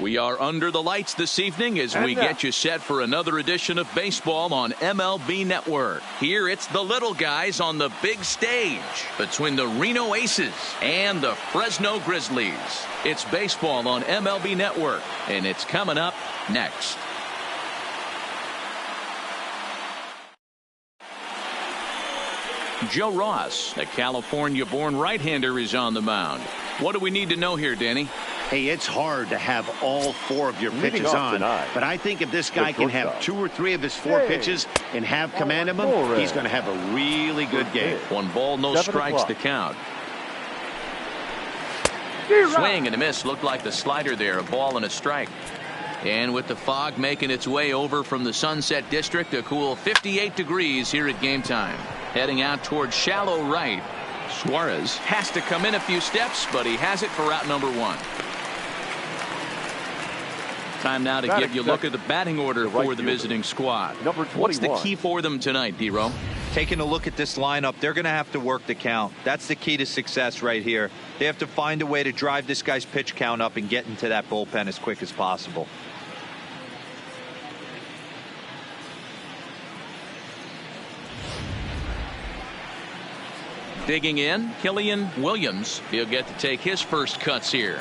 We are under the lights this evening as we get you set for another edition of baseball on MLB Network. Here it's the little guys on the big stage between the Reno Aces and the Fresno Grizzlies. It's baseball on MLB Network, and it's coming up next. Joe Ross, a California-born right-hander, is on the mound. What do we need to know here, Danny? Hey, it's hard to have all four of your pitches on, but I think if this guy can have 2 or 3 of his 4 pitches and have command of them, he's going to have a really good game. 1 ball, no strikes to count. Swing and a miss. Looked like the slider there. A ball and a strike. And with the fog making its way over from the Sunset District, a cool 58 degrees here at game time. Heading out towards shallow right. Suarez has to come in a few steps, but he has it for out number 1. Time now to give you a look at the batting order for the visiting squad. What's the key for them tonight, D-Row? Taking a look at this lineup, they're going to have to work the count. That's the key to success right here. They have to find a way to drive this guy's pitch count up and get into that bullpen as quick as possible. Digging in, Killian Williams. He'll get to take his first cuts here.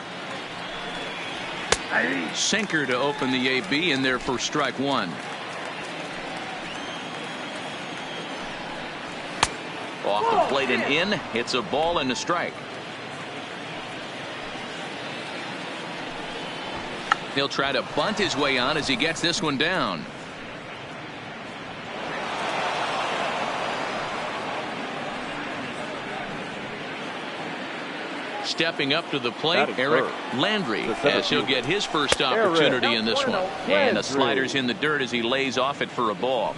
Sinker to open the AB in there for strike 1. Off the plate and in. It's a ball and a strike. He'll try to bunt his way on as he gets this one down. Stepping up to the plate, Eric Landry, as he'll get his first opportunity in this one. And the slider's in the dirt as he lays off it for a ball.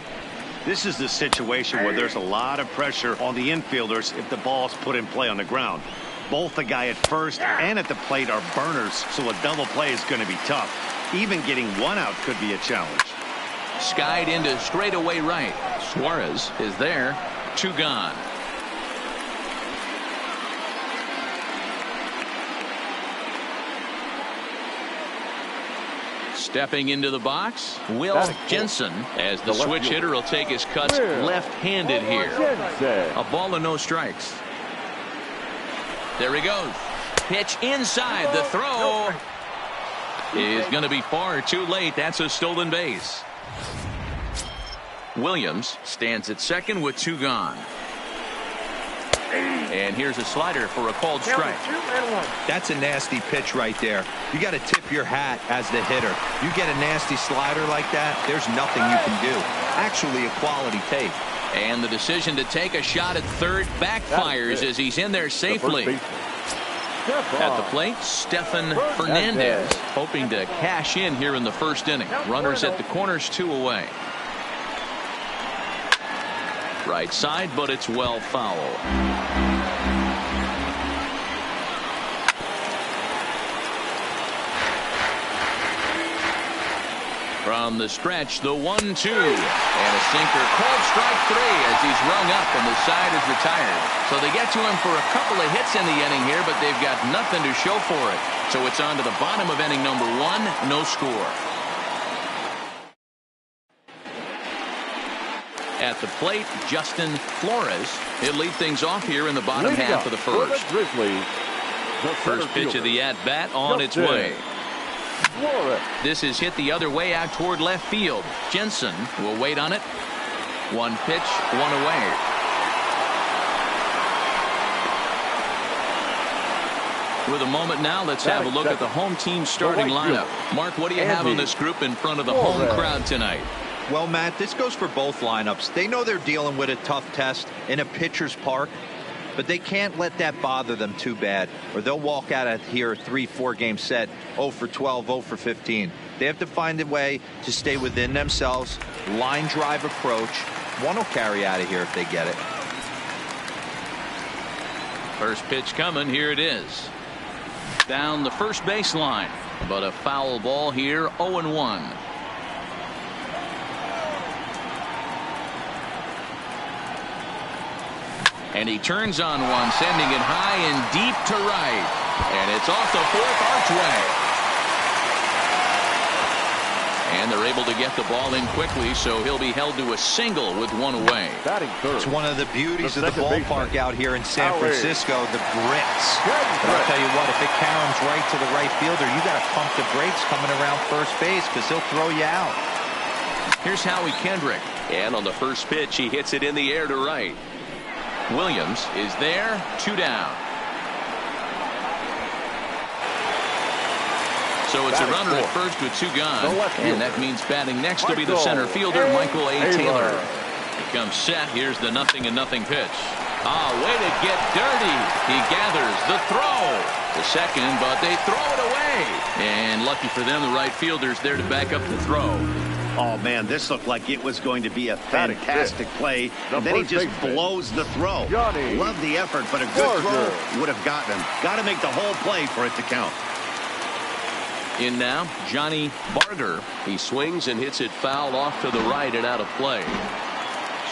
This is the situation where there's a lot of pressure on the infielders if the ball's put in play on the ground. Both the guy at first and at the plate are burners, so a double play is going to be tough. Even getting 1 out could be a challenge. Skied into straightaway right. Suarez is there. 2 gone. Stepping into the box, Will Jensen, as the switch hitter will take his cuts left-handed here. A ball and no strikes. There he goes. Pitch inside. The throw is going to be far too late. That's a stolen base. Williams stands at second with 2 gone. And here's a slider for a called strike. That's a nasty pitch right there. You got to tip your hat as the hitter. You get a nasty slider like that, there's nothing you can do. Actually, a quality take. And the decision to take a shot at third backfires as he's in there safely. At the plate, Stefan Fernandez hoping to cash in here in the first inning. Runners at the corners, 2 away. Right side, but it's well foul. From the stretch, the 1-2. And a sinker called strike 3 as he's rung up and the side is retired. So they get to him for a couple of hits in the inning here, but they've got nothing to show for it. So it's on to the bottom of inning number 1, no score. At the plate, Justin Flores. He'll lead things off here in the bottom half of the first. First pitch of the at-bat on its way. This is hit the other way out toward left field. Jensen will wait on it. 1 pitch, 1 away. With a moment now, let's have a look at the home team starting lineup. Mark, what do you have on this group in front of the home crowd tonight? Well, Matt, this goes for both lineups. They know they're dealing with a tough test in a pitcher's park, but they can't let that bother them too bad, or they'll walk out of here a 3-4 game set, 0 for 12, 0 for 15. They have to find a way to stay within themselves, line drive approach. One will carry out of here if they get it. First pitch coming. Here it is. Down the first baseline, but a foul ball here, 0-1. And he turns on one, sending it high and deep to right. And it's off the 4th archway. And they're able to get the ball in quickly, so he'll be held to a single with one away. It's one of the beauties of the ballpark out here in San Francisco, the bricks. But I'll tell you what, if it caroms right to the right fielder, you got to pump the brakes coming around first base because he'll throw you out. Here's Howie Kendrick. And on the first pitch, he hits it in the air to right. Williams is there, 2 down. So it's a runner at first with 2 gone. And that means batting next to be the center fielder, Michael A. Taylor. He comes set. Here's the 0-0 pitch. Way to get dirty. He gathers the throw. The second, but they throw it away. And lucky for them, the right fielder's there to back up the throw. Oh, man, this looked like it was going to be a fantastic play. And then he just blows the throw. Love the effort, but a good throw would have gotten him. Got to make the whole play for it to count. In now, Johnny Barger. He swings and hits it foul off to the right and out of play.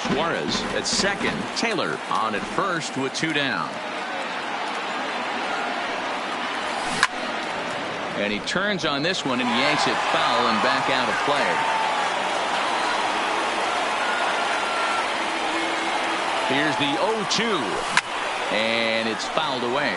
Suarez at second. Taylor on at first with 2 down. And he turns on this one and yanks it foul and back out of play. Here's the 0-2. And it's fouled away.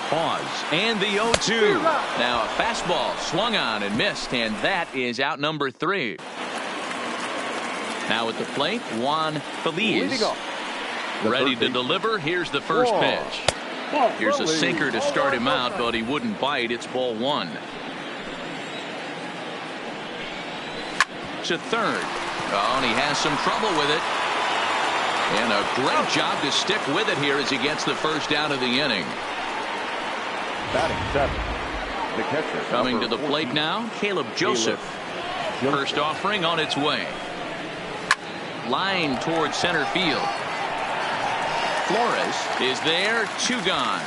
Pause and the 0-2. Now a fastball swung on and missed, and that is out number 3. Now at the plate, Juan Feliz ready to deliver. Here's the first pitch. Here's a sinker to start him out, but he wouldn't bite. It's ball 1. To third. And he has some trouble with it. And a great job to stick with it here as he gets the first out of the inning. Batting 7. The catcher. Coming to the plate now, Caleb Joseph. First offering on its way. Line towards center field. Flores is there, 2 gone.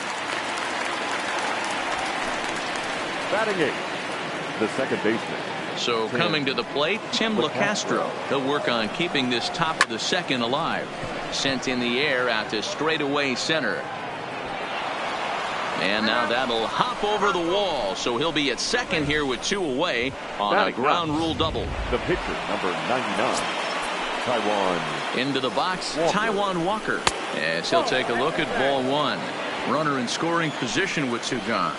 Batting 8. The second baseman. So coming to the plate, Tim LaCastro. He'll work on keeping this top of the second alive. Sent in the air out to straightaway center. And now that'll hop over the wall, so he'll be at second here with 2 away on a ground rule double. The pitcher, number 99, Taijuan. Into the box, Taijuan Walker. As he'll take a look at ball 1. Runner in scoring position with 2 gone.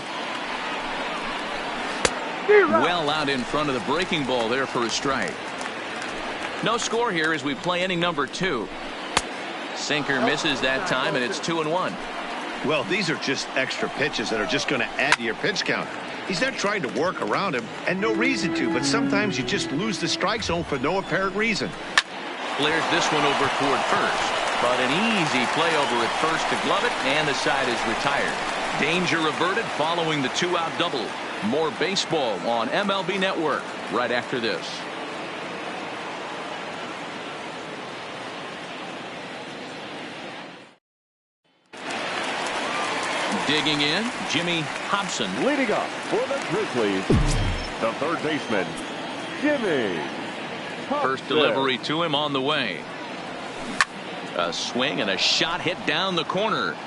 Well out in front of the breaking ball there for a strike. No score here as we play inning number 2. Sinker misses that time, and it's 2-1. Well, these are just extra pitches that are just going to add to your pitch count. He's not trying to work around him, and no reason to, but sometimes you just lose the strike zone for no apparent reason. Clears this one over toward first, but an easy play over at first to glove it, and the side is retired. Danger averted following the 2-out double. More baseball on MLB Network right after this. Digging in, Jimmy Hobson. Leading up for the Grizzlies, the third baseman, Jimmy Hobson. First delivery to him on the way. A swing and a shot hit down the corner.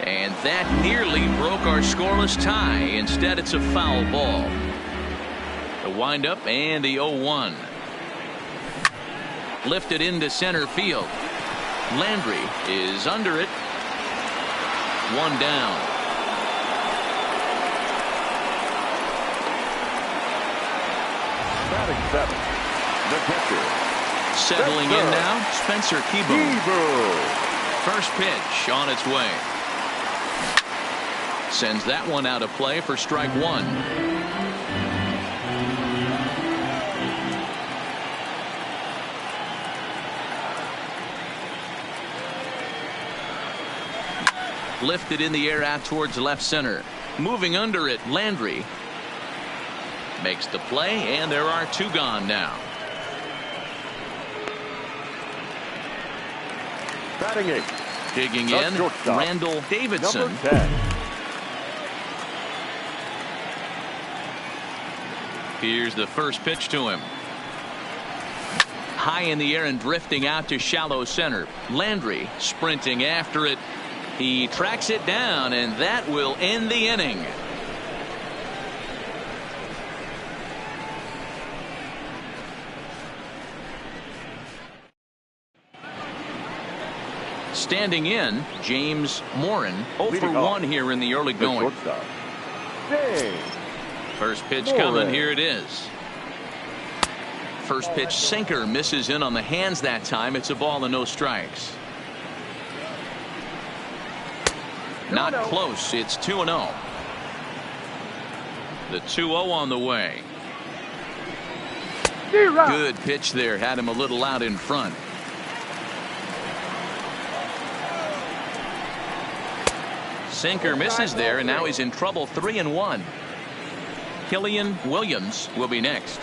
And that nearly broke our scoreless tie. Instead, it's a foul ball. The windup and the 0-1. Lifted into center field. Landry is under it. 1 down. Batting 7. The catcher. Settling in now, Spencer Kieboom. First pitch on its way. Sends that one out of play for strike 1. Lifted in the air out towards left center. Moving under it, Landry makes the play, and there are 2 gone now. Batting 8. Digging in, Randall Davidson. Here's the first pitch to him. High in the air and drifting out to shallow center. Landry sprinting after it. He tracks it down, and that will end the inning. Standing in, James Morin, 0 for 1 here in the early going. First pitch coming. Here it is. First pitch sinker misses in on the hands that time. It's a ball and no strikes. Not close. It's 2-0. The 2-0 on the way. Good pitch there. Had him a little out in front. Sinker misses there, and now he's in trouble. 3-1. Killian Williams will be next.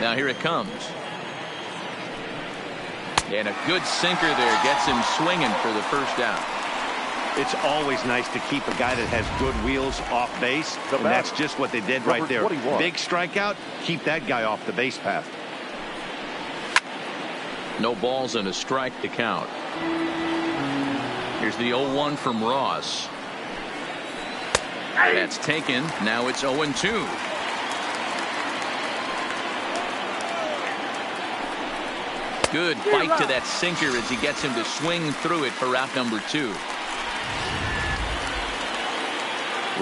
Now here it comes. And a good sinker there gets him swinging for the first out. It's always nice to keep a guy that has good wheels off base, and that's just what they did right there. 21. Big strikeout, keep that guy off the base path. No balls and a strike to count. Here's the 0-1 from Ross. That's taken. Now it's 0-2. Good bite to that sinker as he gets him to swing through it for out number 2.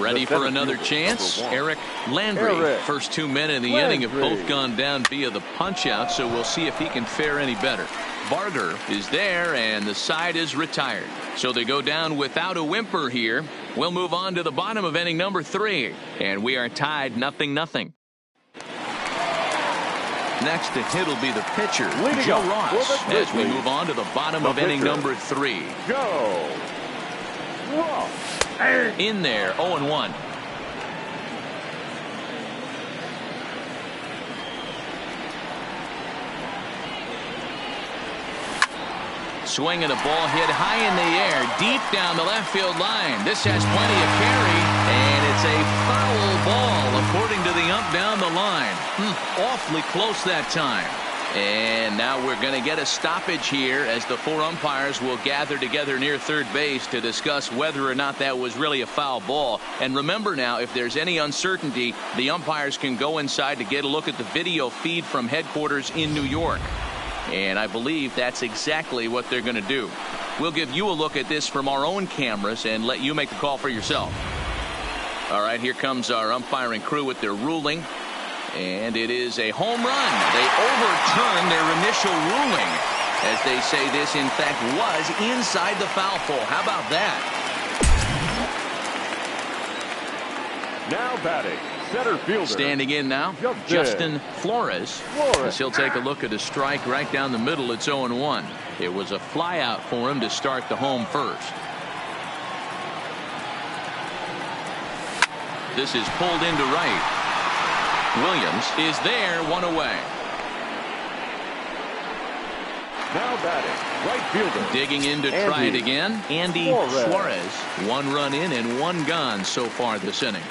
Ready for another chance. Eric Landry. First 2 men in the inning have both gone down via the punch out, so we'll see if he can fare any better. Barger is there, and the side is retired. So they go down without a whimper here. We'll move on to the bottom of inning number 3, and we are tied 0-0. Next to hit will be the pitcher, Joe Ross, as we move on to the bottom of inning number 3. Joe Ross. In there, 0-1. Swing and a ball hit high in the air, deep down the left field line. This has plenty of carry, and it's a foul ball, according to the ump down the line. Awfully close that time. And now we're going to get a stoppage here as the 4 umpires will gather together near third base to discuss whether or not that was really a foul ball. And remember now, if there's any uncertainty, the umpires can go inside to get a look at the video feed from headquarters in New York. And I believe that's exactly what they're going to do. We'll give you a look at this from our own cameras and let you make the call for yourself. All right, here comes our umpiring crew with their ruling. And it is a home run. They overturn their initial ruling as they say this, in fact, was inside the foul pole. How about that? Now batting, center fielder. Standing in now, Justin Flores. As he'll take a look at a strike right down the middle. It's 0-1. It was a fly out for him to start the home first. This is pulled into right. Williams is there, 1 away. Now batting, right fielder. Digging in to try it again. Andy Suarez. 1 run in and 1 gone so far this inning.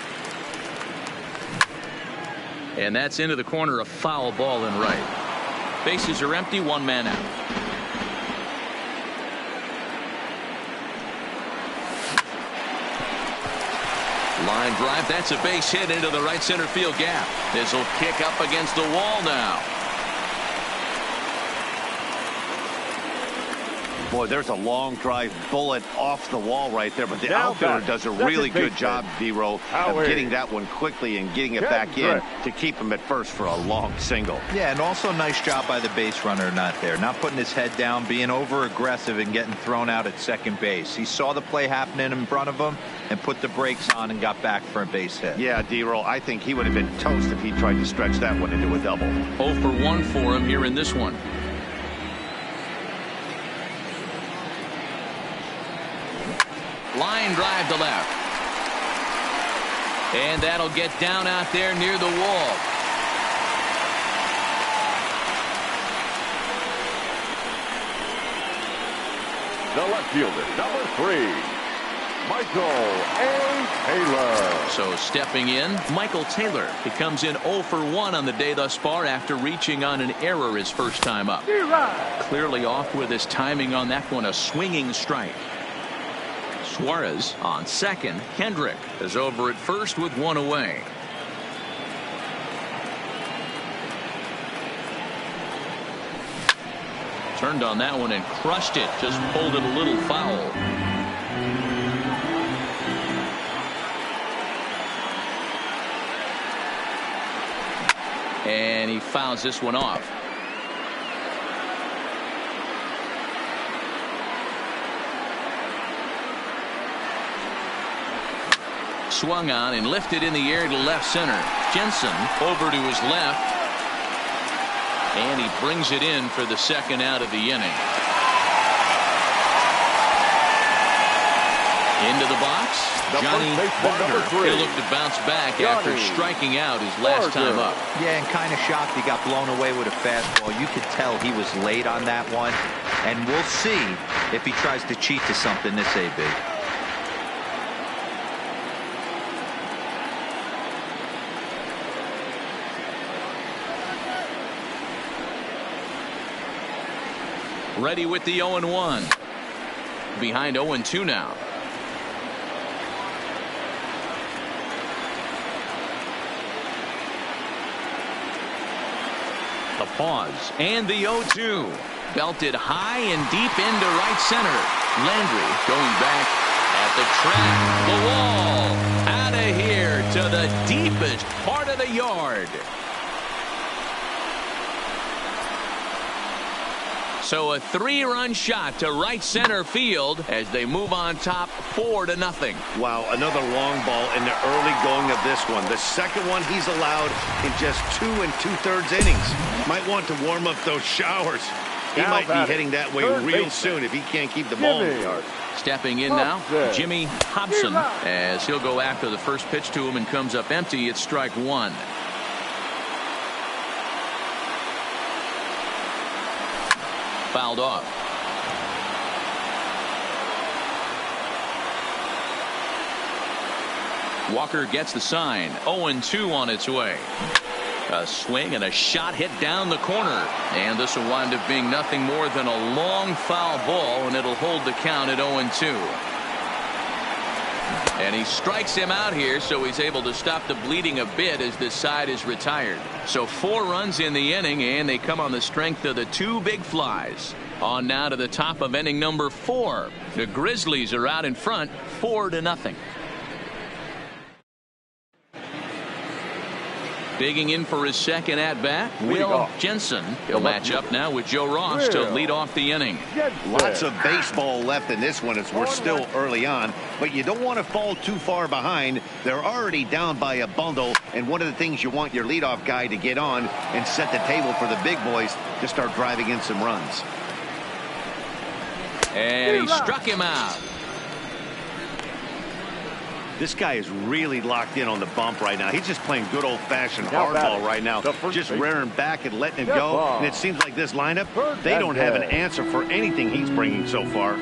And that's into the corner, a foul ball in right. Bases are empty, 1 man out. Line drive. That's a base hit into the right center field gap. This will kick up against the wall now. Boy, there's a long drive bullet off the wall right there, but the outfielder does a really good job, D-Row, of getting that one quickly and getting it back in to keep him at first for a long single. Yeah, and also nice job by the base runner not there, not putting his head down, being over aggressive and getting thrown out at second base. He saw the play happening in front of him and put the brakes on and got back for a base hit. Yeah, D-Row, I think he would have been toast if he tried to stretch that one into a double. 0 for 1 for him here in this one. Line drive to left. And that'll get down out there near the wall. The left fielder, number 3. Michael A. Taylor. So stepping in, Michael Taylor. He comes in 0 for 1 on the day thus far after reaching on an error his first time up. Clearly off with his timing on that one, a swinging strike. Suarez on second. Kendrick is over at first with one away. Turned on that one and crushed it. Just pulled it a little foul. And he fouls this one off. Swung on and lifted in the air to left center. Jensen over to his left. And he brings it in for the second out of the inning. Into the box, Johnny Barner. He'll look to bounce back after striking out his last time up. Yeah, and kind of shocked he got blown away with a fastball. You could tell he was late on that one. And we'll see if he tries to cheat to something this AB. Ready with the 0-1. Behind 0-2 now. The pause and the 0-2. Belted high and deep into right center. Landry going back at the track. The wall. Out of here to the deepest part of the yard. So a 3-run shot to right center field as they move on top 4-0. Wow, another long ball in the early going of this one. The second one he's allowed in just 2 2/3 innings. Might want to warm up those showers. He might be heading that way real soon if he can't keep the ball in the yard. Stepping in now, Jimmy Hobson, as he'll go after the first pitch to him and comes up empty. It's strike one. Fouled off. Walker gets the sign. 0-2 on its way. A swing and a shot hit down the corner. And this will wind up being nothing more than a long foul ball, and it'll hold the count at 0-2. And he strikes him out here, so he's able to stop the bleeding a bit as this side is retired. So 4 runs in the inning, and they come on the strength of the 2 big flies. On now to the top of inning number 4. The Grizzlies are out in front 4-0. Digging in for his second at bat, Will Jensen. He'll match up now with Joe Ross to lead off the inning. Lots of baseball left in this one as we're still early on, but you don't want to fall too far behind. They're already down by a bundle, and one of the things you want your leadoff guy to get on and set the table for the big boys to start driving in some runs. And he struck him out. This guy is really locked in on the bump right now. He's just playing good old-fashioned hardball right now. Just rearing back and letting it go. And it seems like this lineup, they don't have an answer for anything he's bringing so far.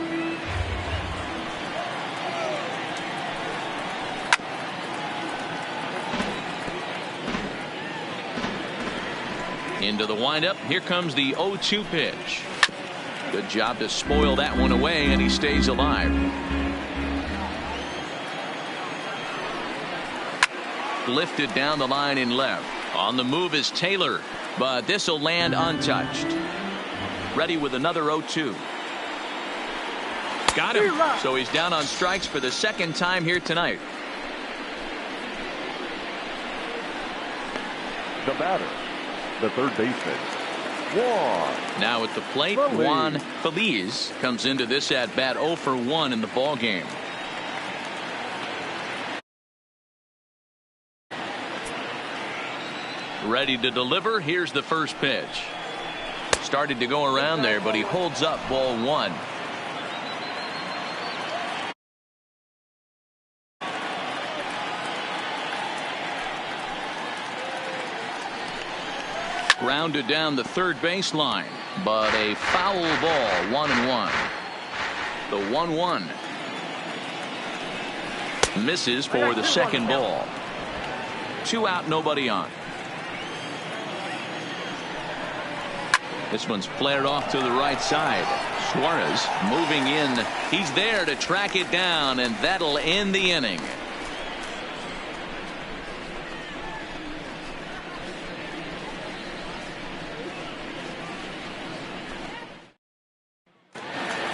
Into the windup. Here comes the 0-2 pitch. Good job to spoil that one away, and he stays alive. Lifted down the line in left. On the move is Taylor, but this will land untouched. Ready with another 0-2. Got him. So he's down on strikes for the second time here tonight. The batter, the third baseman, Juan. Now at the plate, Juan Feliz comes into this at bat 0 for 1 in the ball game. Ready to deliver. Here's the first pitch. Started to go around there, but he holds up ball 1. Grounded down the third baseline, but a foul ball. 1-1. The 1-1. Misses for the second ball. 2 out, nobody on. This one's flared off to the right side. Suarez moving in. He's there to track it down, and that'll end the inning.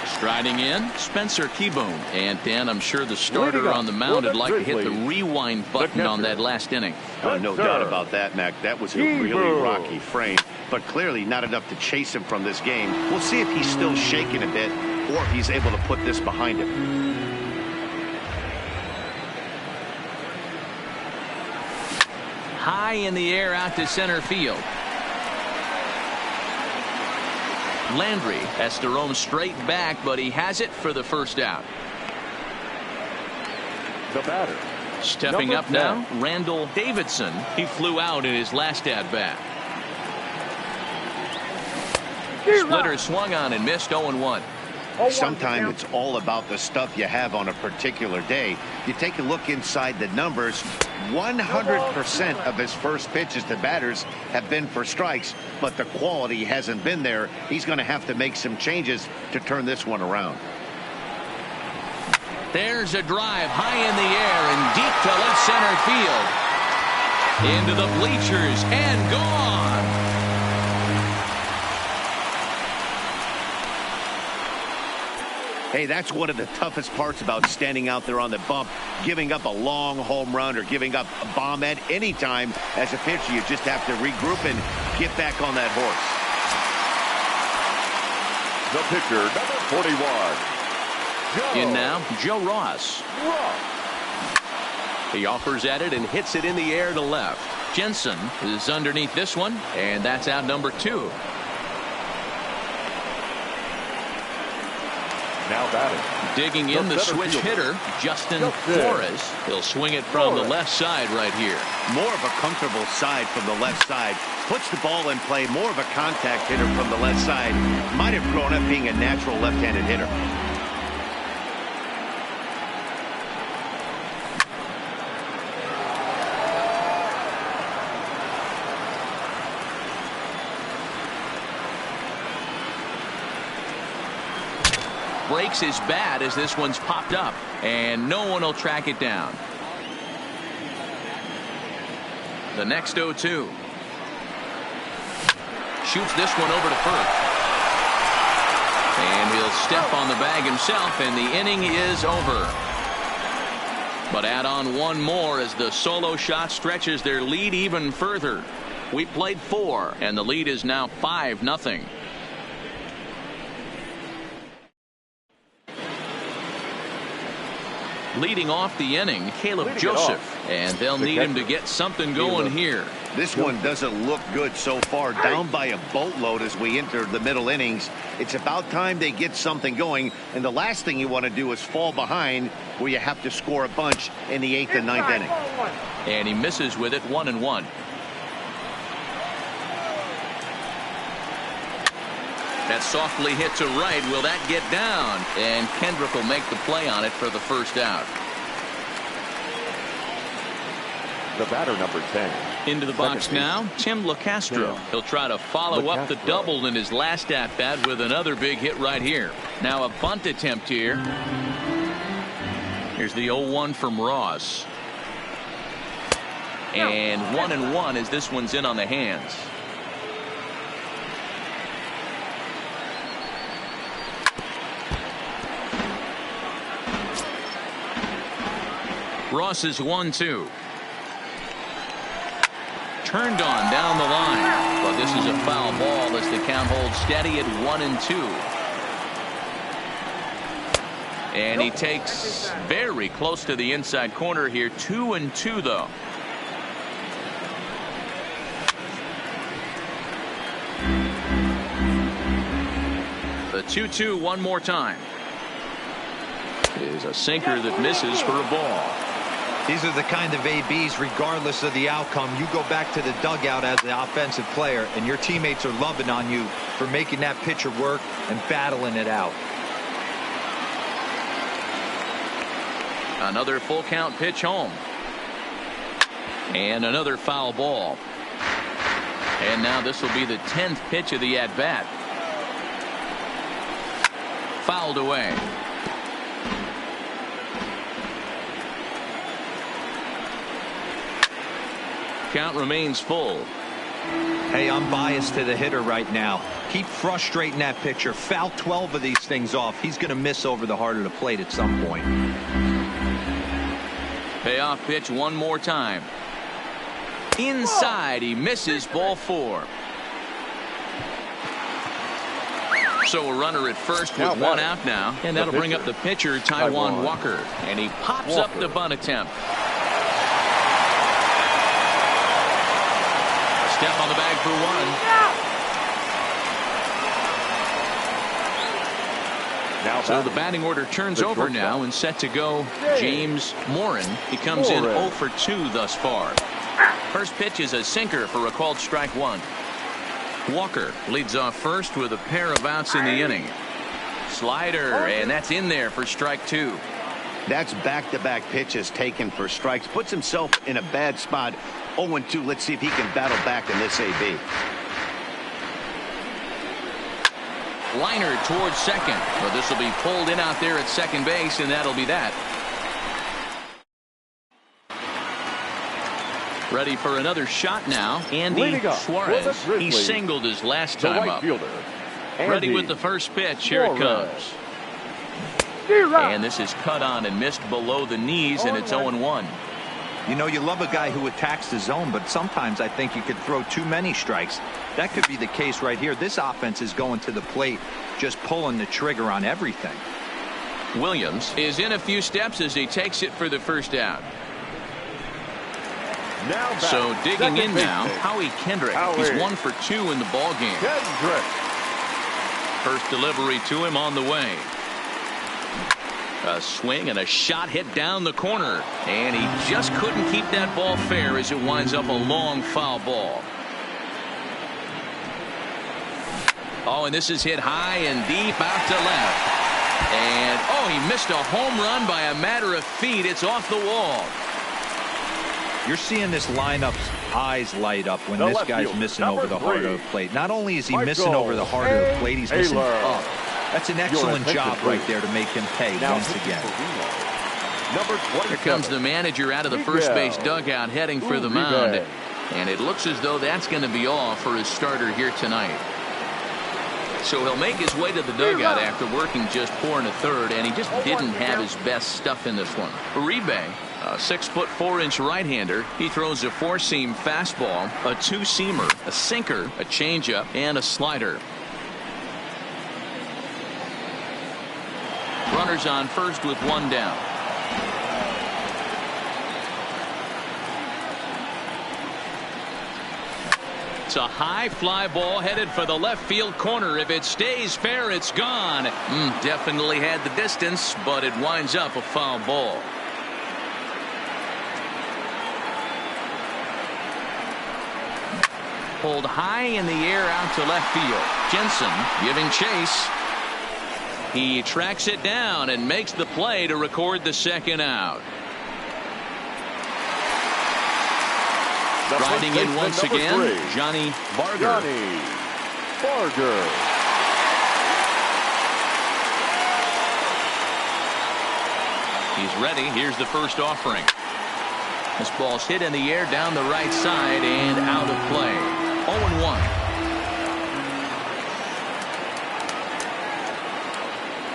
Striding in, Spencer Keyboom. And Dan, I'm sure the starter on the mound would like to hit the rewind button on that last inning. Oh, no doubt about that, Mac. That was a really rocky frame, but clearly not enough to chase him from this game. We'll see if he's still shaking a bit or if he's able to put this behind him. High in the air out to center field. Landry has to roam straight back, but he has it for the first out. The batter. Stepping up now, Randall Davidson. He flew out in his last at bat. Splitter swung on and missed. 0-1. Sometimes it's all about the stuff you have on a particular day. You take a look inside the numbers. 100% of his first pitches to batters have been for strikes, but the quality hasn't been there. He's going to have to make some changes to turn this one around. There's a drive high in the air and deep to left center field. Into the bleachers and gone. Hey, that's one of the toughest parts about standing out there on the bump. Giving up a long home run or giving up a bomb at any time. As a pitcher, you just have to regroup and get back on that horse. The pitcher, number 41. In now, Joe Ross. He offers at it and hits it in the air to left. Jensen is underneath this one, and that's out number 2. Now batting. Digging in the switch hitter, Justin Flores. He'll swing it from the left side right here. More of a comfortable side from the left side. Puts the ball in play. More of a contact hitter from the left side. Might have grown up being a natural left-handed hitter. Breaks his bat as this one's popped up, and no one will track it down. The next 0-2. Shoots this one over to first. And he'll step on the bag himself, and the inning is over. But add on one more as the solo shot stretches their lead even further. We played 4, and the lead is now 5-0. Leading off the inning, Caleb Joseph, and they'll need him to get something going here. This one doesn't look good so far. Down by a boatload as we enter the middle innings. It's about time they get something going, and the last thing you want to do is fall behind where you have to score a bunch in the 8th and 9th inning. And he misses with it. 1-1. That softly hit to right. Will that get down? And Kendrick will make the play on it for the first out. The batter, number 10. Into the box now, Tim LeCastro. He'll try to follow up the double in his last at-bat with another big hit right here. Now a bunt attempt here. Here's the 0-1 from Ross. And 1-1 as this one's in on the hands. Ross is 1-2. Turned on down the line, but this is a foul ball as the count holds steady at 1-2. And he takes very close to the inside corner here. 2-2 though. The 2-2 one more time. Is a sinker that misses for a ball. These are the kind of ABs, regardless of the outcome. You go back to the dugout as the offensive player, and your teammates are loving on you for making that pitcher work and battling it out. Another full count pitch home. And another foul ball. And now this will be the 10th pitch of the at-bat. Fouled away. Count remains full. Hey, I'm biased to the hitter right now. Keep frustrating that pitcher. Foul 12 of these things off. He's going to miss over the heart of the plate at some point. Payoff pitch one more time. Inside, he misses, ball 4. So a runner at first with one out now, and that'll bring up the pitcher, Taijuan Walker, and he pops up the bunt attempt. Step on the bag for 1. So the batting order turns over now and set to go. James Morin. He comes in 0 for 2 thus far. First pitch is a sinker for a called strike 1. Walker leads off first with a pair of outs in the inning. Slider, and that's in there for strike 2. That's back-to-back pitches taken for strikes. Puts himself in a bad spot. 0-2. Let's see if he can battle back in this AB. Liner towards second, but this will be pulled in out there at second base, and that'll be that. Ready for another shot now. Andy Suarez. He singled his last time up. Ready with the first pitch. Here it comes. And this is cut on and missed below the knees, and it's 0-1. You know, you love a guy who attacks the zone, but sometimes I think you could throw too many strikes. That could be the case right here. This offense is going to the plate, just pulling the trigger on everything. Williams is in a few steps as he takes it for the first out. So digging in now, Howie Kendrick. He's 1 for 2 in the ball game. First delivery to him on the way. A swing and a shot hit down the corner, and he just couldn't keep that ball fair as it winds up a long foul ball. Oh, and this is hit high and deep out to left. And oh, he missed a home run by a matter of feet. It's off the wall. You're seeing this lineup's eyes light up when this guy's missing over the heart of the plate. Not only is he missing over the heart of the plate, he's missing up. That's an excellent job right there to make him pay once again. Here comes the manager out of the first base dugout heading for the mound. And it looks as though that's going to be all for his starter here tonight. So he'll make his way to the dugout after working just 4 1/3, and he just didn't have his best stuff in this one. Uribe, a 6'4" right-hander. He throws a 4-seam fastball, a 2-seamer, a sinker, a changeup, and a slider. Runners on first with 1 down. It's a high fly ball headed for the left field corner. If it stays fair, it's gone. Definitely had the distance, but it winds up a foul ball. Pulled high in the air out to left field. Jensen giving chase. He tracks it down and makes the play to record the second out. Riding in once again, Johnny Barger. He's ready. Here's the first offering. This ball's hit in the air down the right side and out of play. 0-1.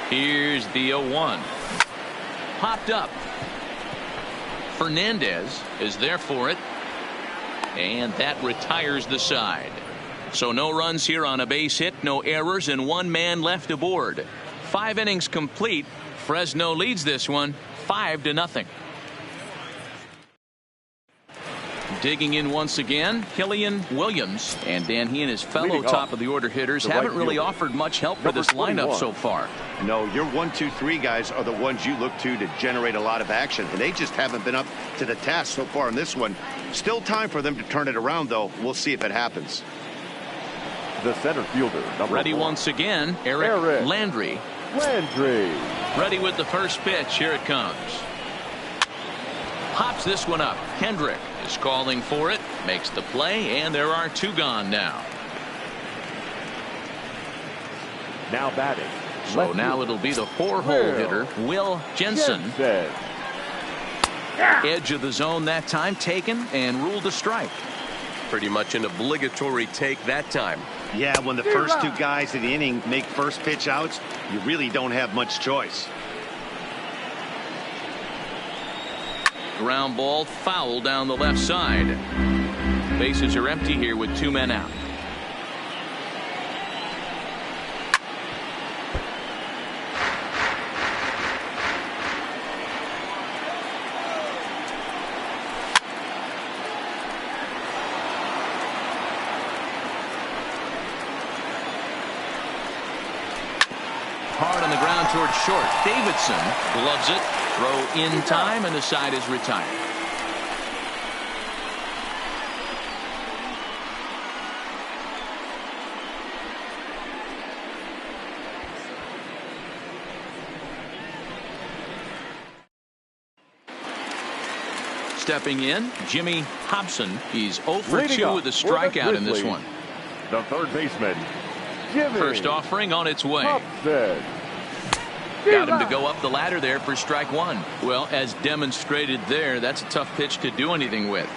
Here's the 0-1. Popped up. Fernandez is there for it. And that retires the side. So no runs here on a base hit, no errors, and 1 man left aboard. 5 innings complete. Fresno leads this one 5-0. Digging in once again, Killian Williams. And Dan, he and his fellow top of the order hitters haven't really offered much help for this lineup so far. No, your 1, 2, 3 guys are the ones you look to generate a lot of action, and they just haven't been up to the task so far in this one. Still time for them to turn it around, though. We'll see if it happens. The center fielder, ready once again, Eric Landry. Ready with the first pitch. Here it comes. pops this one up. Kendrick is calling for it, makes the play, and there are 2 gone now. Now batting. So now it'll be the 4-hole hitter, Will Jensen. Edge of the zone that time taken and ruled a strike. Pretty much an obligatory take that time. Yeah, when the first 2 guys in the inning make first pitch outs, you really don't have much choice. Ground ball foul down the left side. Bases are empty here with 2 men out. Hard on the ground towards short. Davidson gloves it. Throw in time, and the side is retired. Stepping in, Jimmy Hobson. He's 0 for 2 with a strikeout in this one. The third baseman, Jimmy. First offering on its way. Hobson. Got him to go up the ladder there for strike 1. Well, as demonstrated there, that's a tough pitch to do anything with.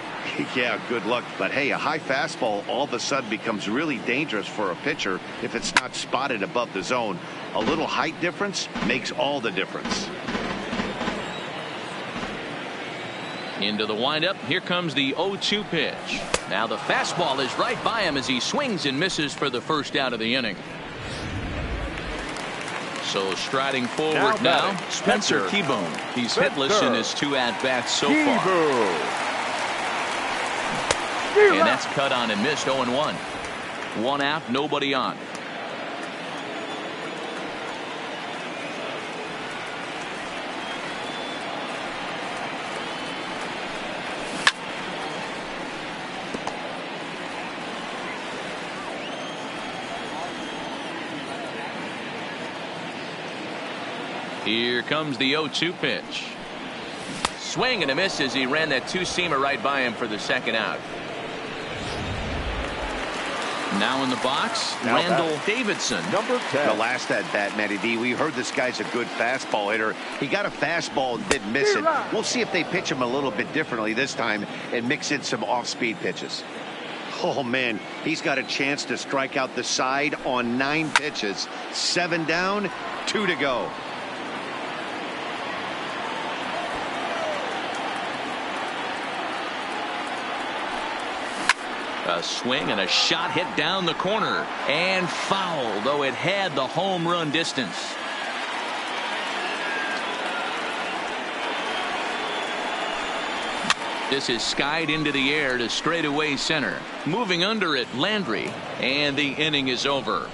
Yeah, good luck. But hey, a high fastball all of a sudden becomes really dangerous for a pitcher if it's not spotted above the zone. A little height difference makes all the difference. Into the windup. Here comes the 0-2 pitch. Now the fastball is right by him as he swings and misses for the first out of the inning. So striding forward now Spencer Keyboom. He's hitless in his 2 at-bats so far. And that's cut on and missed. 0-1. 1 out, nobody on. Here comes the 0-2 pitch. Swing and a miss as he ran that 2-seamer right by him for the second out. Now in the box, Randall Davidson. Number 10. The last at bat, Matty D, we heard this guy's a good fastball hitter. He got a fastball and didn't miss it. We'll see if they pitch him a little bit differently this time and mix in some off-speed pitches. Oh, man, he's got a chance to strike out the side on 9 pitches. 7 down, 2 to go. A swing and a shot hit down the corner and foul, though it had the home run distance. This is skied into the air to straightaway center. Moving under it, Landry, and the inning is over.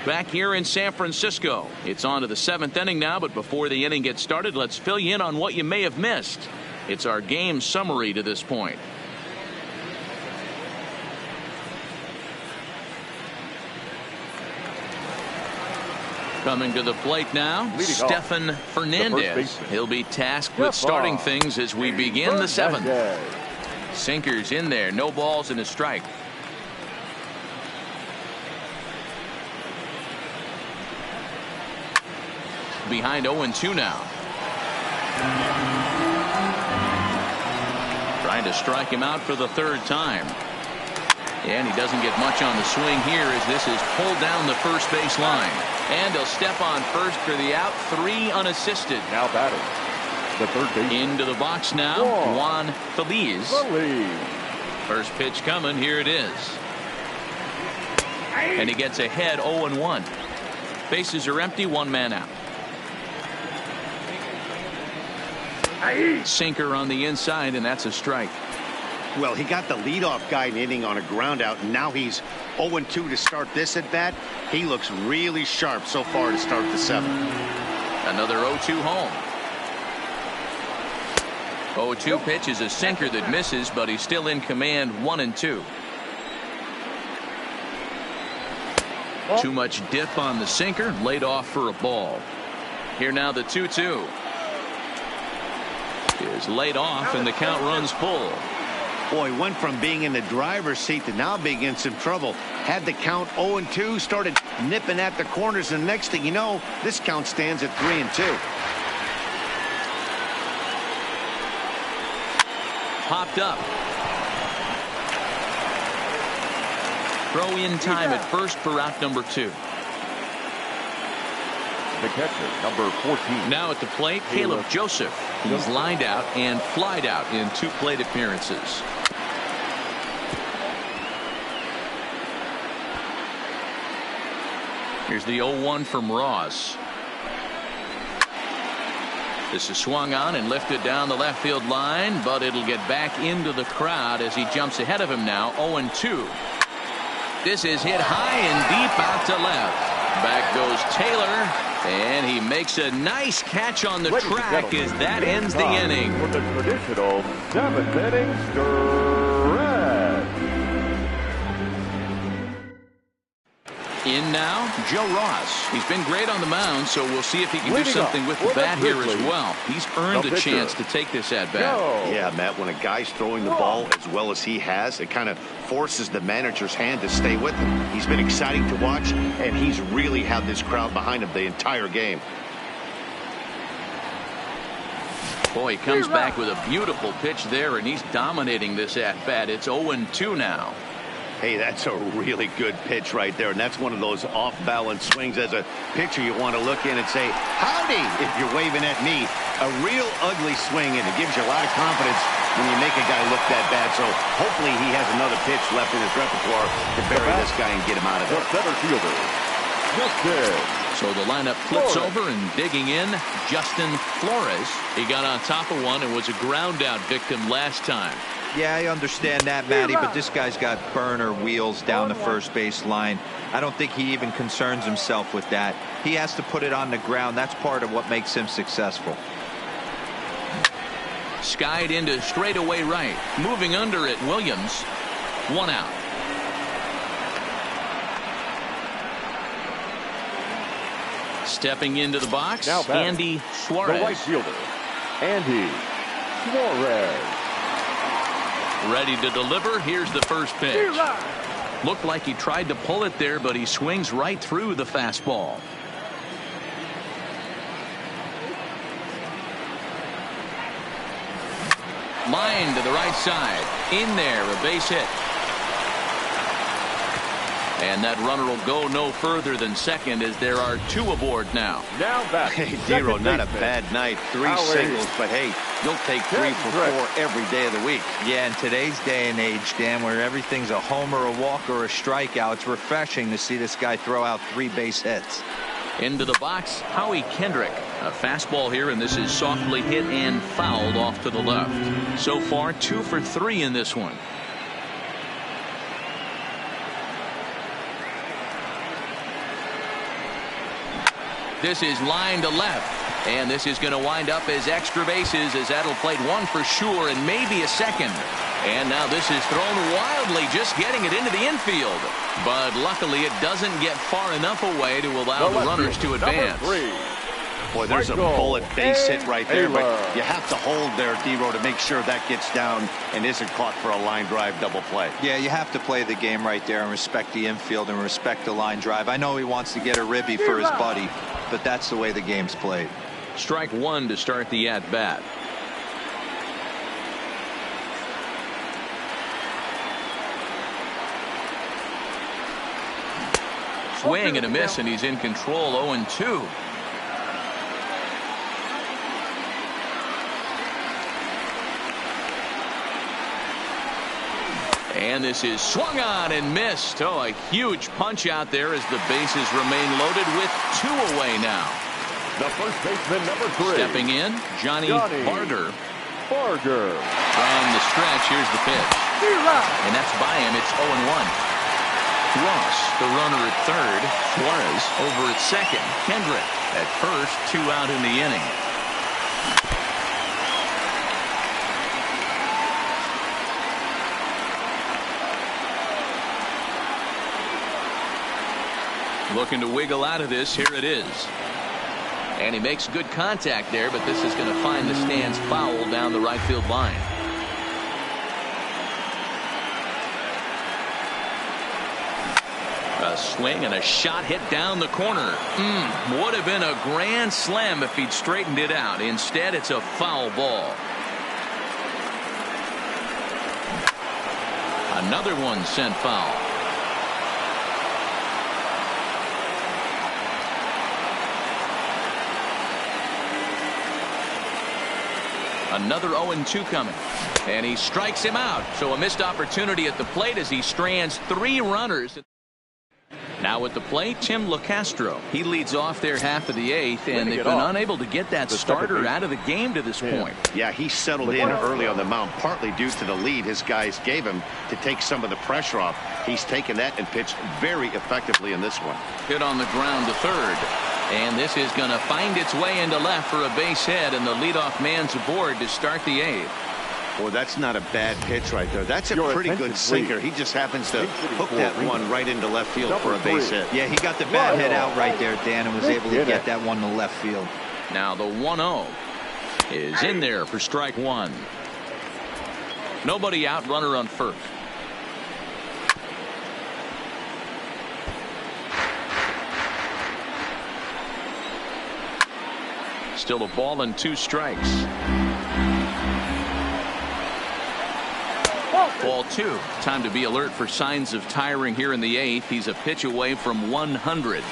Back here in San Francisco, it's on to the 7th inning now, but before the inning gets started, let's fill you in on what you may have missed. It's our game summary to this point. Coming to the plate now, Stefan Fernandez. He'll be tasked with starting things as we begin the 7th. Sinkers in there, no balls and a strike. Behind 0-2 now. Trying to strike him out for the 3rd time. And he doesn't get much on the swing here as this is pulled down the first base line. And he'll step on first for the out. 3 unassisted. Now batting, the 3rd baseman. Into the box now, Juan Feliz. First pitch coming. Here it is. And he gets ahead 0-1. Bases are empty. 1 man out. Sinker on the inside, and that's a strike. Well, he got the leadoff guy in the inning on a ground out, and now he's 0-2 to start this at bat. He looks really sharp so far to start the 7th. Another 0-2 home. 0-2 pitch is a sinker that misses, but he's still in command. 1-2. Too much dip on the sinker, laid off for a ball. Here now the 2-2 is laid off, and the count runs full. Boy, went from being in the driver's seat to now being in some trouble. Had the count 0-2, started nipping at the corners, and next thing you know, this count stands at 3-2. Popped up. Throw in time at first for out number 2. The catcher, number 14. Now at the plate, Caleb Joseph. He's lined out and flied out in 2 plate appearances. Here's the 0-1 from Ross. This is swung on and lifted down the left field line, but it'll get back into the crowd as he jumps ahead of him now. 0-2. This is hit high and deep out to left. Back goes Taylor, and he makes a nice catch on the track as that ends the inning. For the traditional 7th inning stretch. In now, Joe Ross. He's been great on the mound, so we'll see if he can do something with the bat here as well. He's earned the chance to take this at bat. Yeah, Matt, when a guy's throwing the ball as well as he has, it kind of forces the manager's hand to stay with him. He's been exciting to watch, and he's really had this crowd behind him the entire game. Boy, he comes back with a beautiful pitch there, and he's dominating this at bat. It's 0-2 now. Hey, that's a really good pitch right there, and that's one of those off-balance swings. As a pitcher, you want to look in and say, howdy, if you're waving at me. A real ugly swing, and it gives you a lot of confidence when you make a guy look that bad. So hopefully he has another pitch left in his repertoire to bury this guy and get him out of there. The center fielder, Justin. So the lineup flips over, and digging in, Justin Flores. He got on top of one and was a ground-out victim last time. Yeah, I understand that, Matty, but this guy's got burner wheels down the first base line. I don't think he even concerns himself with that. He has to put it on the ground. That's part of what makes him successful. Skied into straightaway right. Moving under it, Williams. 1 out. Stepping into the box, Now Andy Suarez. The right fielder, Andy Suarez. Ready to deliver. Here's the first pitch. Looked like he tried to pull it there, but he swings right through the fastball. Line to the right side. In there, a base hit. And that runner will go no further than second, as there are 2 aboard now. Now back. Hey, Dero, not a bad night. 3 singles, but hey, you'll take 3 for 4 every day of the week. Yeah, in today's day and age, Dan, where everything's a homer, a walk, or a strikeout, it's refreshing to see this guy throw out 3 base hits. Into the box, Howie Kendrick. A fastball here, and this is softly hit and fouled off to the left. So far, 2 for 3 in this one. This is line to left, and this is going to wind up as extra bases, as that'll play 1 for sure and maybe a second. And now this is thrown wildly, just getting it into the infield. But luckily it doesn't get far enough away to allow the runners to advance. Boy, there's a bullet base hit right there, but you have to hold there, Dero, to make sure that gets down and isn't caught for a line drive double play. Yeah, you have to play the game right there and respect the infield and respect the line drive. I know he wants to get a ribby for his buddy, but that's the way the game's played. Strike 1 to start the at-bat. Swing and a miss, and he's in control. 0-2. And this is swung on and missed. Oh, a huge punch out there as the bases remain loaded with 2 away now. The first baseman, number 3. Stepping in, Johnny Barger. From the stretch, here's the pitch. And that's by him. It's 0-1. Ross, the runner at third. Suarez over at second. Kendrick at first. 2 out in the inning. Looking to wiggle out of this. Here it is. And he makes good contact there, but this is going to find the stands foul down the right field line. A swing and a shot hit down the corner. Would have been a grand slam if he'd straightened it out. Instead, it's a foul ball. Another one sent foul. Another 0-2 coming. And he strikes him out. So a missed opportunity at the plate as he strands 3 runners. Now at the plate, Tim LeCastro. He leads off their half of the 8th, and they've been unable to get that starter out of the game to this point. Yeah, he settled in early on the mound, partly due to the lead his guys gave him to take some of the pressure off. He's taken that and pitched very effectively in this one. Hit on the ground to third. And this is going to find its way into left for a base hit, and the leadoff man's aboard to start the 8th. Boy, that's not a bad pitch right there. That's a pretty good sinker. He just happens to hook that one right into left field for a base hit. Yeah, he got the bad hit out right there, Dan, and was able to get that one to left field. Now the 1-0 is in there for strike 1. Nobody out, runner on first. Still a ball and 2 strikes. Ball 2. Time to be alert for signs of tiring here in the 8th. He's a pitch away from 100.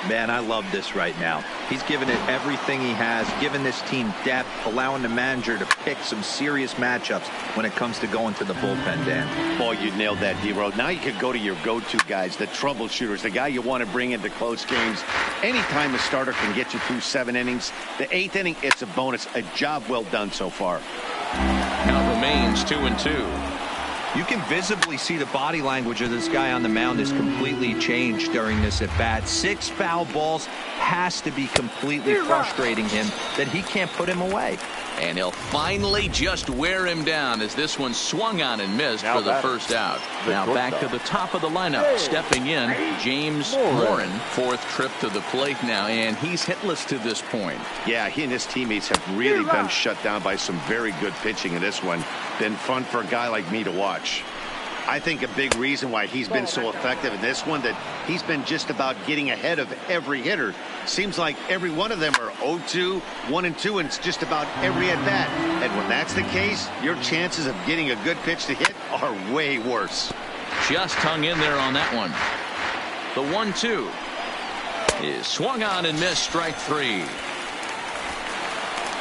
Man, I love this right now. He's given it everything he has, given this team depth, allowing the manager to pick some serious matchups when it comes to going to the bullpen, Dan. Boy, you nailed that, D-Road. Now you could go to your go-to guys, the troubleshooters, the guy you want to bring into close games. Anytime a starter can get you through 7 innings, the 8th inning, it's a bonus. A job well done so far. Count remains 2-2. You can visibly see the body language of this guy on the mound is completely changed during this at bat. 6 foul balls has to be completely frustrating him that he can't put him away. And he'll finally just wear him down as this one swung on and missed for the first out. Now back to the top of the lineup. Stepping in, James Morin. 4th trip to the plate now, and he's hitless to this point. Yeah, he and his teammates have really been shut down by some very good pitching in this one. Been fun for a guy like me to watch. I think a big reason why he's been so effective in this one, that he's been just about getting ahead of every hitter. Seems like every one of them are 0-2, 1-2, and it's just about every at-bat. And when that's the case, your chances of getting a good pitch to hit are way worse. Just hung in there on that one. The 1-2 is swung on and missed, strike 3.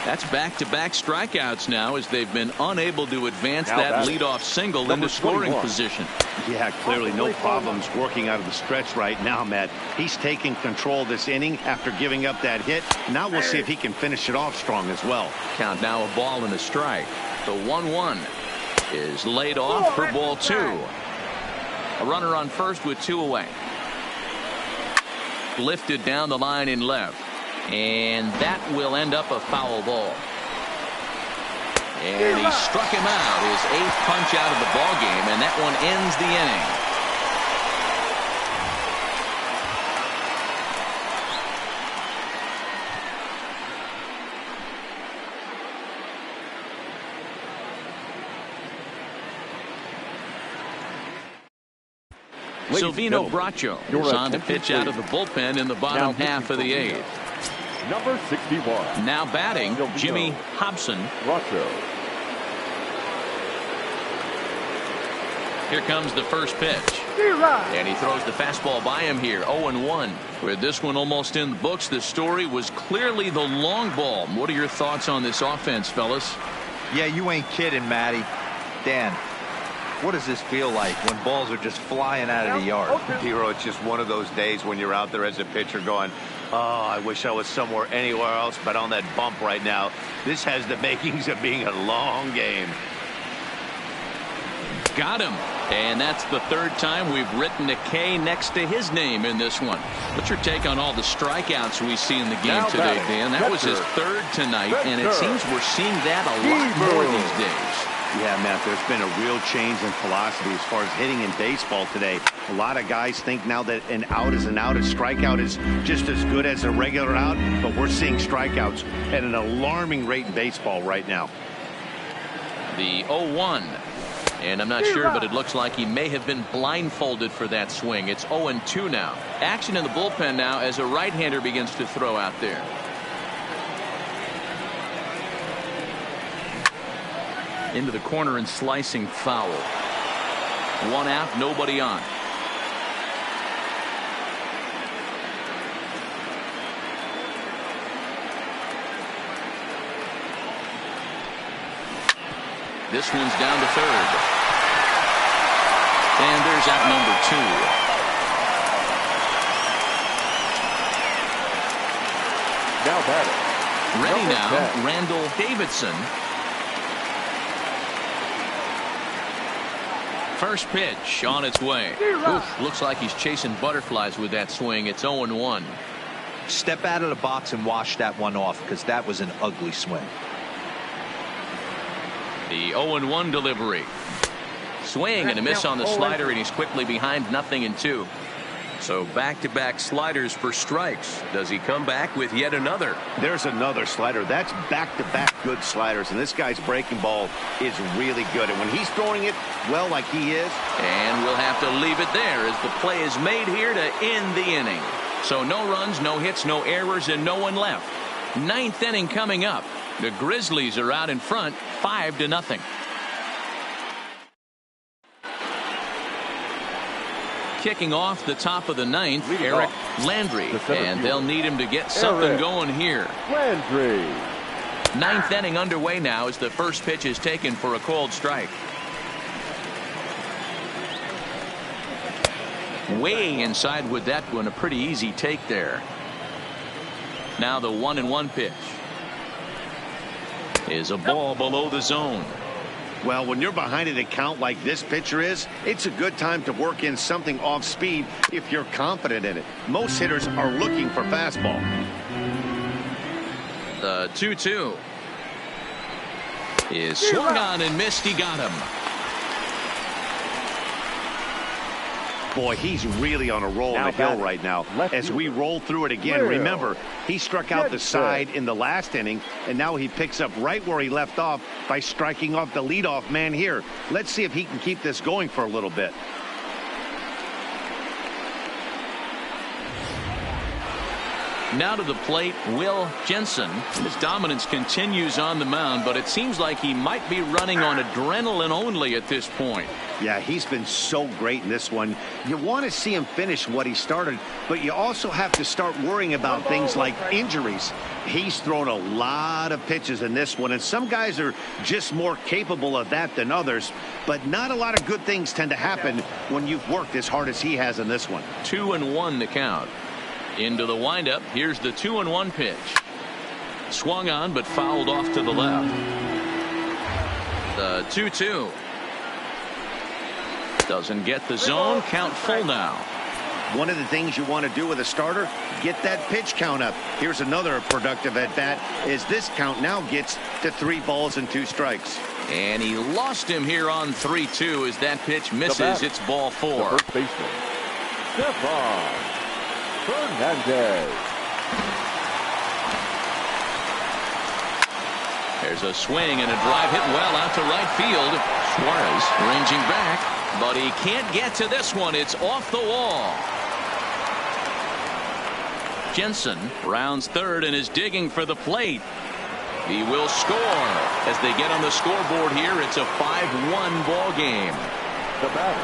That's back-to-back strikeouts now as they've been unable to advance that leadoff single into scoring position. Yeah, clearly no problems working out of the stretch right now, Matt. He's taking control of this inning after giving up that hit. Now we'll see if he can finish it off strong as well. Count now a ball and a strike. The 1-1 is laid off for ball 2. A runner on first with 2 away. Lifted down the line in left. And that will end up a foul ball. And he struck him out, his 8th punch out of the ball game, and that one ends the inning. Silvino Bracho is on to pitch out of the bullpen in the bottom half of the 8th. Number 61. Now batting, Jimmy Hobson. Here comes the first pitch. And he throws the fastball by him here. 0-1. With this one almost in the books, the story was clearly the long ball. What are your thoughts on this offense, fellas? Yeah, you ain't kidding, Matty. Dan, what does this feel like when balls are just flying out of the yard? Hero, it's just one of those days when you're out there as a pitcher going, oh, I wish I was somewhere anywhere else but on that bump right now. This has the makings of being a long game. Got him. And that's the 3rd time we've written a K next to his name in this one. What's your take on all the strikeouts we see in the game today, Dan? That was his 3rd tonight, and it seems we're seeing that a lot more these days. Yeah, Matt, there's been a real change in philosophy as far as hitting in baseball today. A lot of guys think now that an out is an out. A strikeout is just as good as a regular out, but we're seeing strikeouts at an alarming rate in baseball right now. The 0-1. And I'm not sure, but it looks like he may have been blindfolded for that swing. It's 0-2 now. Action in the bullpen now as a right-hander begins to throw out there. Into the corner and slicing foul. 1 out, nobody on. This one's down to third. And there's out number 2. Now batting. Ready Number now, 10. Randall Davidson. First pitch on its way. Oof, looks like he's chasing butterflies with that swing. It's 0-1. Step out of the box and wash that one off, because that was an ugly swing. The 0-1 delivery. Swing and a miss on the slider, and he's quickly behind 0-2. So back-to-back sliders for strikes. Does he come back with yet another? There's another slider. That's back-to-back good sliders, and this guy's breaking ball is really good. And when he's throwing it well like he is. And we'll have to leave it there as the play is made here to end the inning. So no runs, no hits, no errors, and no one left. 9th inning coming up. The Grizzlies are out in front, 5-0. Kicking off the top of the 9th, Eric Landry, and they'll need him to get something going here. Landry. 9th inning underway now as the first pitch is taken for a called strike. Way inside with that one, a pretty easy take there. Now the 1-1 pitch is a ball below the zone. Well, when you're behind an account like this pitcher is, it's a good time to work in something off speed if you're confident in it. Most hitters are looking for fastball. The 2-2 is swung on and missed. He got him. Boy, he's really on a roll on the hill right now. As we roll through it again, remember, he struck out the side in the last inning, and now he picks up right where he left off by striking off the leadoff man here. Let's see if he can keep this going for a little bit. Now to the plate, Will Jensen. His dominance continues on the mound, but it seems like he might be running on adrenaline only at this point. Yeah, he's been so great in this one. You want to see him finish what he started, but you also have to start worrying about things like injuries. He's thrown a lot of pitches in this one, and some guys are just more capable of that than others, but not a lot of good things tend to happen when you've worked as hard as he has in this one. 2-1 to count. Into the windup. Here's the 2-1 pitch. Swung on but fouled off to the left. The 2-2 doesn't get the zone. Count full now. One of the things you want to do with a starter, get that pitch count up. Here's another productive at bat as this count now gets to 3 balls and 2 strikes. And he lost him here on 3-2 as that pitch misses. It's ball 4. The first baseman, Stephon Fernandez. There's a swing and a drive hit well out to right field. Suarez ranging back, but he can't get to this one. It's off the wall. Jensen rounds third and is digging for the plate. He will score as they get on the scoreboard here. It's a 5-1 ball game. The batter,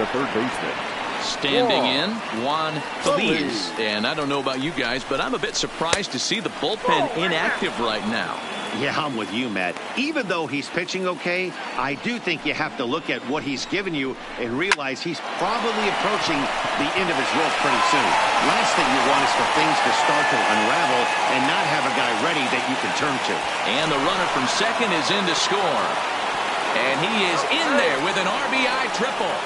the third baseman, standing in, Juan Feliz. And I don't know about you guys, but I'm a bit surprised to see the bullpen inactive right now. Yeah, I'm with you, Matt. Even though he's pitching okay, I do think you have to look at what he's given you and realize he's probably approaching the end of his rope pretty soon. Last thing you want is for things to start to unravel and not have a guy ready that you can turn to. And the runner from second is in to score. And he is in there with an RBI triple.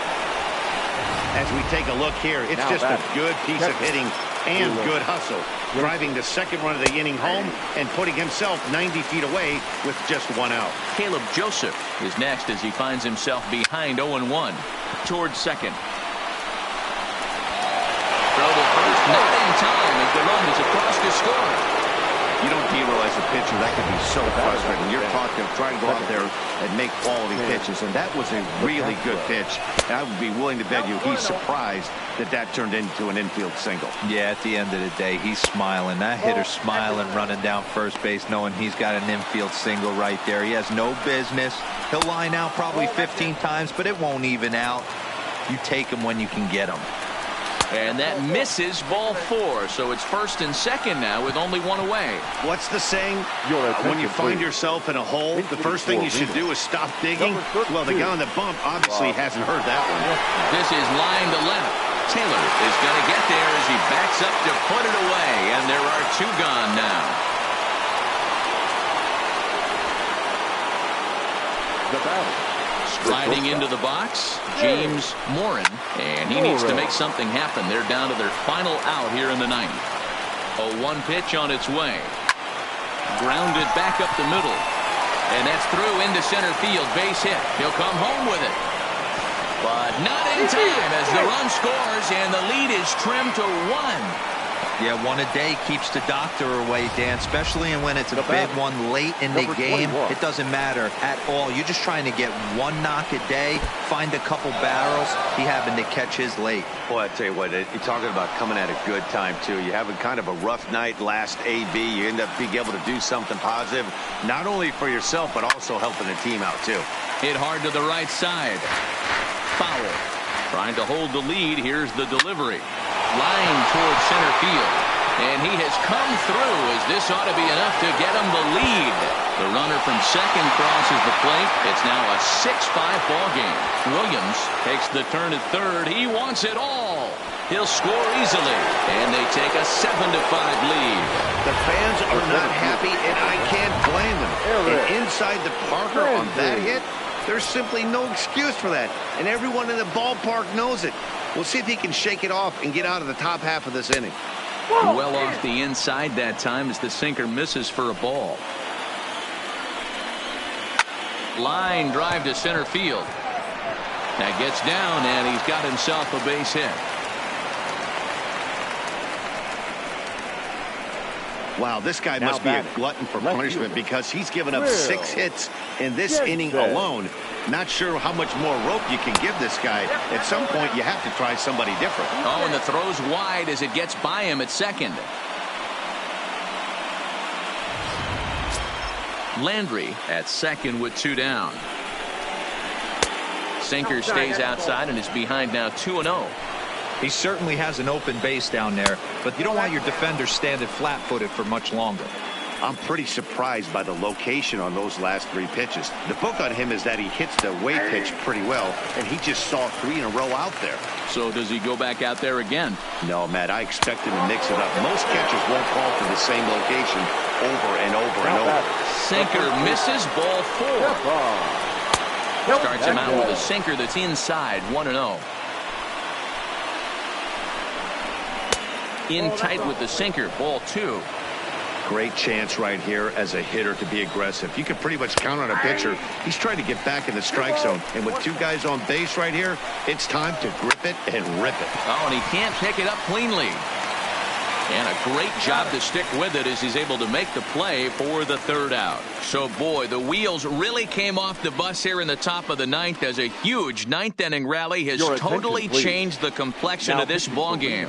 As we take a look here, it's just a good piece of hitting and good hustle, driving the second run of the inning home and putting himself 90 feet away with just 1 out. Caleb Joseph is next as he finds himself behind 0-1 towards second. Throw to first, not in time as the run is across to score. You don't realize a pitcher that can be so frustrating. You're talking of trying to go out there and make quality pitches, and that was a really good pitch. And I would be willing to bet you he's surprised that that turned into an infield single. Yeah, at the end of the day, he's smiling. That hitter's smiling, running down first base, knowing he's got an infield single right there. He has no business. He'll line out probably 15 times, but it won't even out. You take him when you can get him. And that misses, ball 4. So it's first and second now with only 1 away. What's the saying? When you find yourself in a hole, the first thing you should do is stop digging. Well, the guy on the bump obviously hasn't heard that one. This is line to left. Taylor is going to get there as he backs up to put it away. And there are 2 gone now. The battle. Striding into the box, James Morin, and he needs to make something happen. They're down to their final out here in the 9th. A 1 pitch on its way. Grounded back up the middle. And that's through into center field. Base hit. He'll come home with it. But not in time as the run scores and the lead is trimmed to 1. Yeah, 1 a day keeps the doctor away, Dan, especially when it's a big one late in the game. It doesn't matter at all. You're just trying to get 1 knock a day, find a couple barrels. He happened to catch his late. Boy, I tell you what, you're talking about coming at a good time, too. You have a kind of a rough night last AB. You end up being able to do something positive, not only for yourself, but also helping the team out, too. Hit hard to the right side. Foul. Trying to hold the lead. Here's the delivery. Line towards center field. And he has come through as this ought to be enough to get him the lead. The runner from second crosses the plate. It's now a 6-5 ball game. Williams takes the turn at third. He wants it all. He'll score easily. And they take a 7-5 lead. The fans are not happy, and I can't blame them. And inside the Parker on that hit, there's simply no excuse for that. And everyone in the ballpark knows it. We'll see if he can shake it off and get out of the top half of this inning. Well off the inside that time as the sinker misses for a ball. Line drive to center field. That gets down, and he's got himself a base hit. Wow, this guy must be a glutton for punishment because he's given up 6 hits in this inning alone. Not sure how much more rope you can give this guy. At some point, you have to try somebody different. Oh, and the throw's wide as it gets by him at second. Landry at second with 2 down. Sinker stays outside and is behind now 2-0. He certainly has an open base down there, but you don't want your defenders standing flat-footed for much longer. I'm pretty surprised by the location on those last 3 pitches. The book on him is that he hits the away pitch pretty well, and he just saw 3 in a row out there. So does he go back out there again? No, Matt, I expect him to mix it up. Most catchers won't fall for the same location over and over and over. Sinker misses, ball 4. Starts him out with a sinker that's inside, 1-0. In tight with the sinker, ball 2. Great chance right here as a hitter to be aggressive. You can pretty much count on a pitcher. He's trying to get back in the strike zone. And with 2 guys on base right here, it's time to grip it and rip it. Oh, and he can't pick it up cleanly. And a great job to stick with it as he's able to make the play for the 3rd out. So, boy, the wheels really came off the bus here in the top of the 9th as a huge 9th inning rally has totally changed the complexion of this ball game.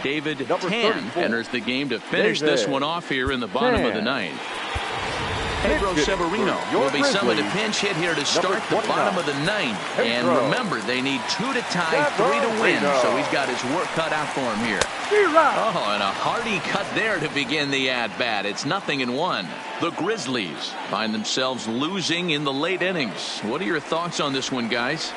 David Tan enters the game to finish this one off here in the bottom of the 9th. Pedro Severino will be summoned to pinch hit here to start the bottom of the 9th. And remember, they need 2 to tie, 3 to win. So he's got his work cut out for him here. Oh, and a hearty cut there to begin the at-bat. It's 0-1. The Grizzlies find themselves losing in the late innings. What are your thoughts on this one, guys?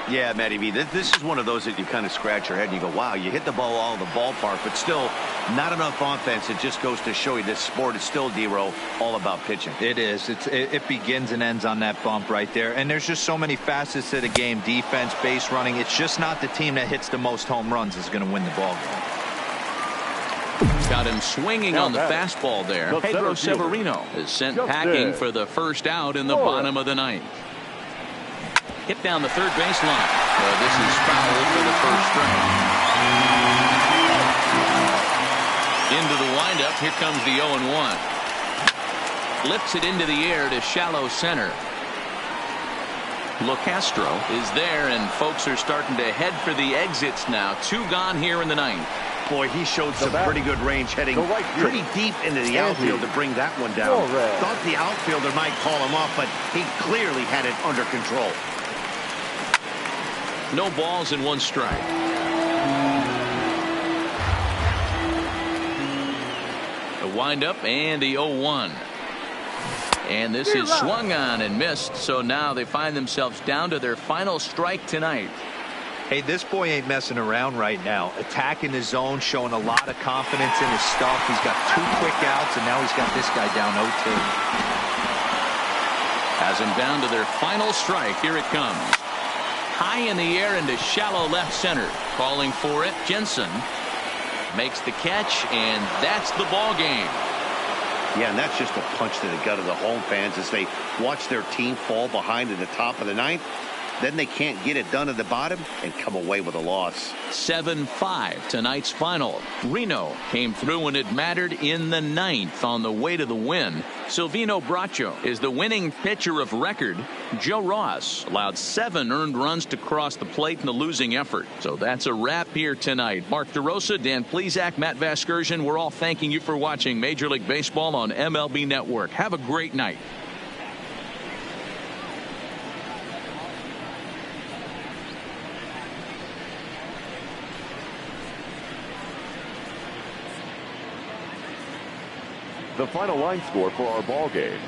Yeah, Matty V, this is one of those that you kind of scratch your head and you go, wow, you hit the ball all in the ballpark, but still not enough offense. It just goes to show you this sport is still, D-Row, all about pitching. It is. It begins and ends on that bump right there. And there's just so many facets to the game. Defense, base running. It's just not the team that hits the most home runs is going to win the ball game. Got him swinging on the fastball there. Pedro Severino is sent packing for the first out in the bottom of the ninth. Hit down the third baseline. This is foul for the first strike. Into the windup. Here comes the 0-1. Lifts it into the air to shallow center. LoCastro is there, and folks are starting to head for the exits now. 2 gone here in the ninth. Boy, he showed some pretty good range heading pretty deep into the outfield to bring that one down. Thought the outfielder might call him off, but he clearly had it under control. No balls and 1 strike. A windup and the 0-1. And this is swung on and missed, so now they find themselves down to their final strike tonight. Hey, this boy ain't messing around right now. Attacking the zone, showing a lot of confidence in his stuff. He's got 2 quick outs, and now he's got this guy down 0-2. Has him down to their final strike. Here it comes. High in the air into shallow left center. Calling for it. Jensen makes the catch, and that's the ball game. Yeah, and that's just a punch to the gut of the home fans as they watch their team fall behind in the top of the ninth. Then they can't get it done at the bottom and come away with a loss. 7-5 tonight's final. Reno came through when it mattered in the ninth on the way to the win. Silvino Bracho is the winning pitcher of record. Joe Ross allowed 7 earned runs to cross the plate in the losing effort. So that's a wrap here tonight. Mark DeRosa, Dan Plesac, Matt Vasgersian, we're all thanking you for watching Major League Baseball on MLB Network. Have a great night. The final line score for our ball game: